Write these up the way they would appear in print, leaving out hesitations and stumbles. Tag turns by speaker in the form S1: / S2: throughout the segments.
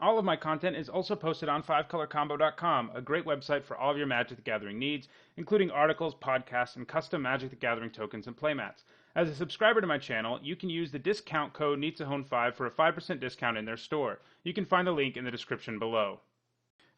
S1: All of my content is also posted on 5colorcombo.com, a great website for all of your Magic the Gathering needs, including articles, podcasts, and custom Magic the Gathering tokens and playmats. As a subscriber to my channel, you can use the discount code NEEDSAHONE5 for a 5% discount in their store. You can find the link in the description below.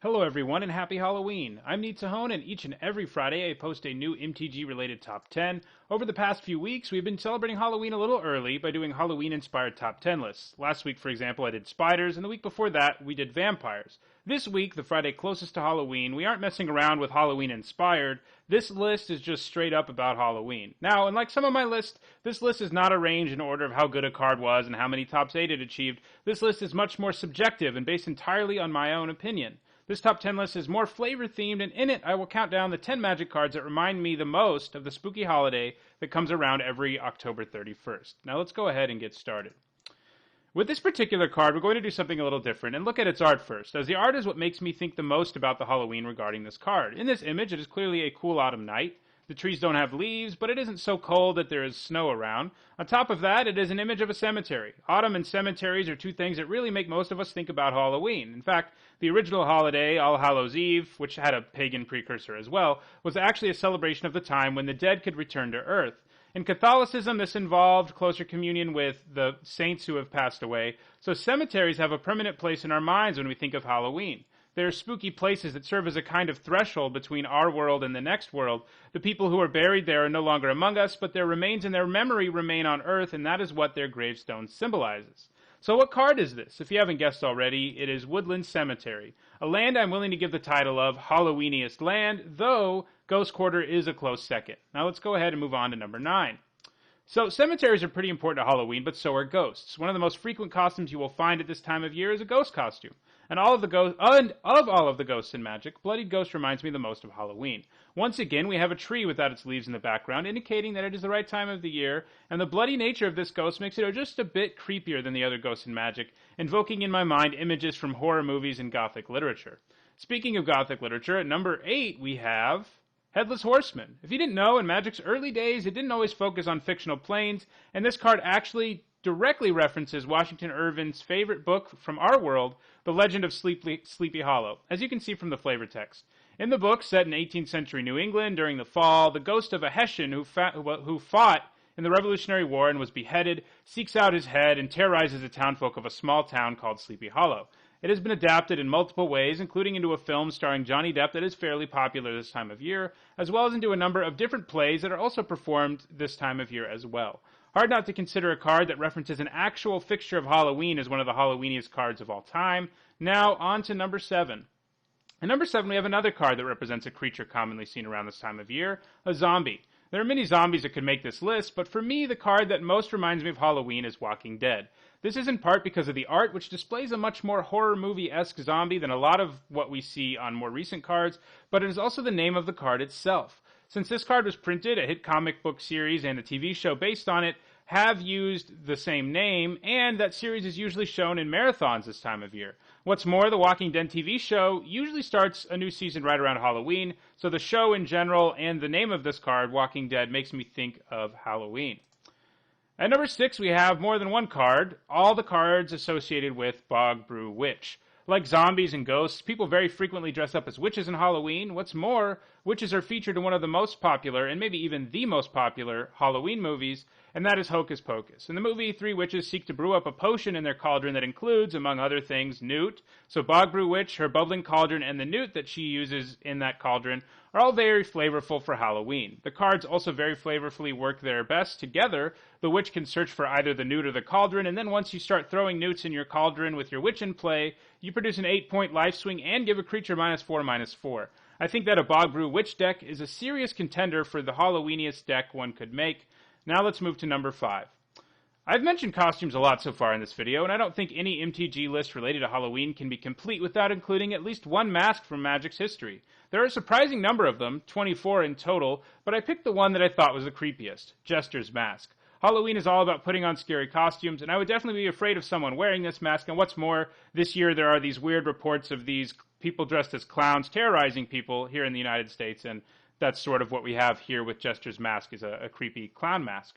S1: Hello everyone and happy Halloween! I'm Needsahone, and each and every Friday I post a new MTG related top 10. Over the past few weeks we've been celebrating Halloween a little early by doing Halloween inspired top 10 lists. Last week, for example, I did spiders, and the week before that we did vampires. This week, the Friday closest to Halloween, we aren't messing around with Halloween inspired. This list is just straight up about Halloween. Now, unlike some of my lists, this list is not arranged in order of how good a card was and how many tops 8 it achieved. This list is much more subjective and based entirely on my own opinion. This top 10 list is more flavor-themed, and in it I will count down the 10 Magic cards that remind me the most of the spooky holiday that comes around every October 31st. Now let's go ahead and get started. With this particular card, we're going to do something a little different and look at its art first, as the art is what makes me think the most about the Halloween regarding this card. In this image, it is clearly a cool autumn night. The trees don't have leaves, but it isn't so cold that there is snow around. On top of that, it is an image of a cemetery. Autumn and cemeteries are two things that really make most of us think about Halloween. In fact, the original holiday, All Hallows Eve, which had a pagan precursor as well, was actually a celebration of the time when the dead could return to Earth. In Catholicism, this involved closer communion with the saints who have passed away, so cemeteries have a permanent place in our minds when we think of Halloween. They are spooky places that serve as a kind of threshold between our world and the next world. The people who are buried there are no longer among us, but their remains and their memory remain on Earth, and that is what their gravestone symbolizes. So what card is this? If you haven't guessed already, it is Woodland Cemetery, a land I'm willing to give the title of Halloweeniest Land, though Ghost Quarter is a close second. Now let's go ahead and move on to number 9. So cemeteries are pretty important to Halloween, but so are ghosts. One of the most frequent costumes you will find at this time of year is a ghost costume. And of all of the ghosts in Magic, Bloodied Ghost reminds me the most of Halloween. Once again, we have a tree without its leaves in the background, indicating that it is the right time of the year, and the bloody nature of this ghost makes it just a bit creepier than the other ghosts in Magic, invoking in my mind images from horror movies and Gothic literature. Speaking of Gothic literature, at number 8 we have Headless Horsemen. If you didn't know, in Magic's early days, it didn't always focus on fictional planes, and this card actually directly references Washington Irving's favorite book from our world, The Legend of Sleepy Hollow, as you can see from the flavor text. In the book, set in 18th century New England during the fall, the ghost of a Hessian who fought in the Revolutionary War and was beheaded seeks out his head and terrorizes the townfolk of a small town called Sleepy Hollow. It has been adapted in multiple ways, including into a film starring Johnny Depp that is fairly popular this time of year, as well as into a number of different plays that are also performed this time of year as well. Hard not to consider a card that references an actual fixture of Halloween as one of the Halloweeniest cards of all time. Now, on to number 7. At number 7, we have another card that represents a creature commonly seen around this time of year, a zombie. There are many zombies that could make this list, but for me, the card that most reminds me of Halloween is Walking Dead. This is in part because of the art, which displays a much more horror movie-esque zombie than a lot of what we see on more recent cards, but it is also the name of the card itself. Since this card was printed, a hit comic book series and a TV show based on it have used the same name, and that series is usually shown in marathons this time of year. What's more, the Walking Dead TV show usually starts a new season right around Halloween, so the show in general and the name of this card, Walking Dead, makes me think of Halloween. At number 6, we have more than one card, all the cards associated with Bog Brew Witch. Like zombies and ghosts, people very frequently dress up as witches in Halloween. What's more, witches are featured in one of the most popular, and maybe even the most popular, Halloween movies, and that is Hocus Pocus. In the movie, 3 witches seek to brew up a potion in their cauldron that includes, among other things, newt. So Bog Brew Witch, her bubbling cauldron, and the newt that she uses in that cauldron are all very flavorful for Halloween. The cards also very flavorfully work their best together. The witch can search for either the newt or the cauldron, and then once you start throwing newts in your cauldron with your witch in play, you produce an 8-point life swing and give a creature -4/-4. I think that a Bog Brew Witch deck is a serious contender for the Halloweeniest deck one could make. Now let's move to number 5. I've mentioned costumes a lot so far in this video, and I don't think any MTG list related to Halloween can be complete without including at least one mask from Magic's history. There are a surprising number of them, 24 in total, but I picked the one that I thought was the creepiest, Jester's Mask. Halloween is all about putting on scary costumes, and I would definitely be afraid of someone wearing this mask, and what's more, this year there are these weird reports of these people dressed as clowns terrorizing people here in the United States, and that's sort of what we have here with Jester's Mask, is a creepy clown mask.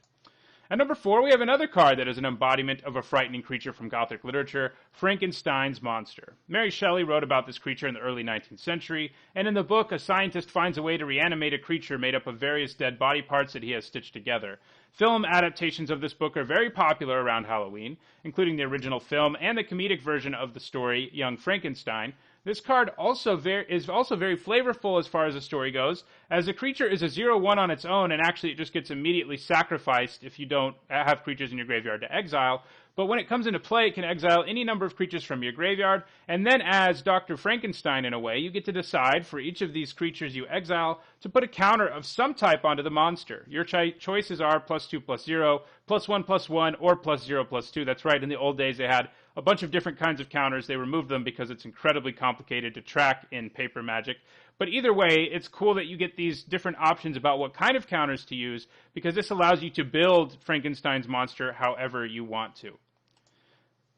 S1: At number 4, we have another card that is an embodiment of a frightening creature from Gothic literature, Frankenstein's monster. Mary Shelley wrote about this creature in the early 19th century, and in the book, a scientist finds a way to reanimate a creature made up of various dead body parts that he has stitched together. Film adaptations of this book are very popular around Halloween, including the original film and the comedic version of the story, Young Frankenstein. This card is also very flavorful as far as the story goes, as the creature is a 0/1 on its own, and actually it just gets immediately sacrificed if you don't have creatures in your graveyard to exile. But when it comes into play, it can exile any number of creatures from your graveyard, and then as Dr. Frankenstein in a way, you get to decide for each of these creatures you exile to put a counter of some type onto the monster. Your choices are +2/+0, +1/+1, or +0/+2. That's right, in the old days they had a bunch of different kinds of counters. They removed them because it's incredibly complicated to track in paper Magic. But either way, it's cool that you get these different options about what kind of counters to use, because this allows you to build Frankenstein's monster however you want to.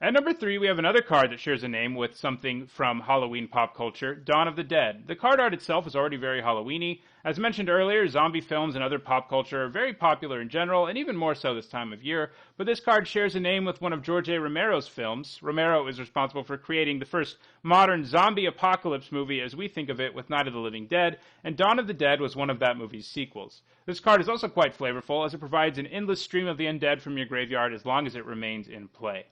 S1: At number 3, we have another card that shares a name with something from Halloween pop culture, Dawn of the Dead. The card art itself is already very Halloweeny. As mentioned earlier, zombie films and other pop culture are very popular in general, and even more so this time of year, but this card shares a name with one of George A. Romero's films. Romero is responsible for creating the first modern zombie apocalypse movie as we think of it with Night of the Living Dead, and Dawn of the Dead was one of that movie's sequels. This card is also quite flavorful, as it provides an endless stream of the undead from your graveyard as long as it remains in play.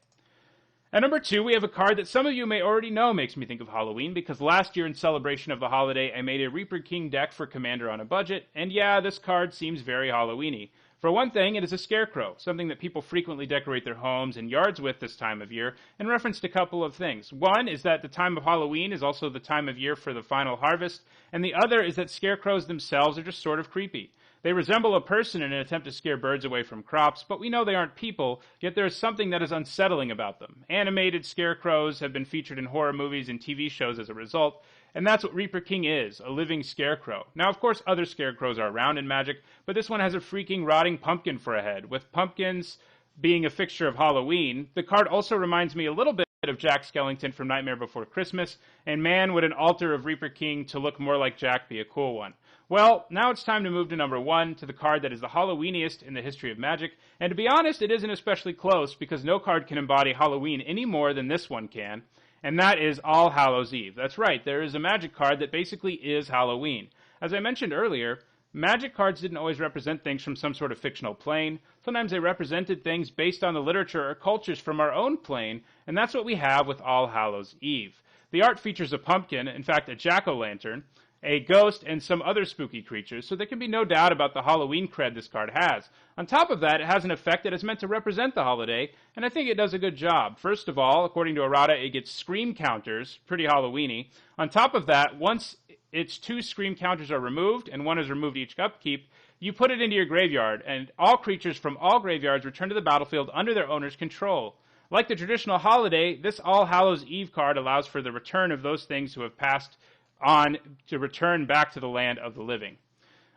S1: At number 2, we have a card that some of you may already know makes me think of Halloween, because last year in celebration of the holiday, I made a Reaper King deck for Commander on a budget, and yeah, this card seems very Halloweeny. For one thing, it is a scarecrow, something that people frequently decorate their homes and yards with this time of year, in reference to a couple of things. One is that the time of Halloween is also the time of year for the final harvest, and the other is that scarecrows themselves are just sort of creepy. They resemble a person in an attempt to scare birds away from crops, but we know they aren't people, yet there is something that is unsettling about them. Animated scarecrows have been featured in horror movies and TV shows as a result, and that's what Reaper King is, a living scarecrow. Now, of course, other scarecrows are around in Magic, but this one has a freaking rotting pumpkin for a head. With pumpkins being a fixture of Halloween, the card also reminds me a little bit of Jack Skellington from Nightmare Before Christmas, and man, would an altar of Reaper King to look more like Jack be a cool one. Well, now it's time to move to number 1, to the card that is the Halloweeniest in the history of Magic, and to be honest, it isn't especially close, because no card can embody Halloween any more than this one can, and that is All Hallows Eve. That's right, there is a Magic card that basically is Halloween. As I mentioned earlier, Magic cards didn't always represent things from some sort of fictional plane. Sometimes they represented things based on the literature or cultures from our own plane, and that's what we have with All Hallows Eve. The art features a pumpkin, in fact a jack-o'-lantern, a ghost, and some other spooky creatures, so there can be no doubt about the Halloween cred this card has. On top of that, it has an effect that is meant to represent the holiday, and I think it does a good job. First of all, according to errata, it gets scream counters, pretty Halloweeny. On top of that, once its 2 scream counters are removed, and one is removed each upkeep, you put it into your graveyard, and all creatures from all graveyards return to the battlefield under their owner's control. Like the traditional holiday, this All Hallows Eve card allows for the return of those things who have passed on to return back to the land of the living.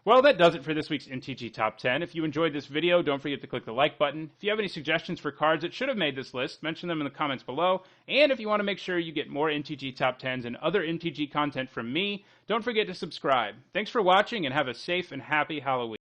S1: Well, that does it for this week's MTG Top 10. If you enjoyed this video, don't forget to click the like button. If you have any suggestions for cards that should have made this list, mention them in the comments below. And if you want to make sure you get more MTG Top 10s and other MTG content from me, don't forget to subscribe. Thanks for watching, and have a safe and happy Halloween.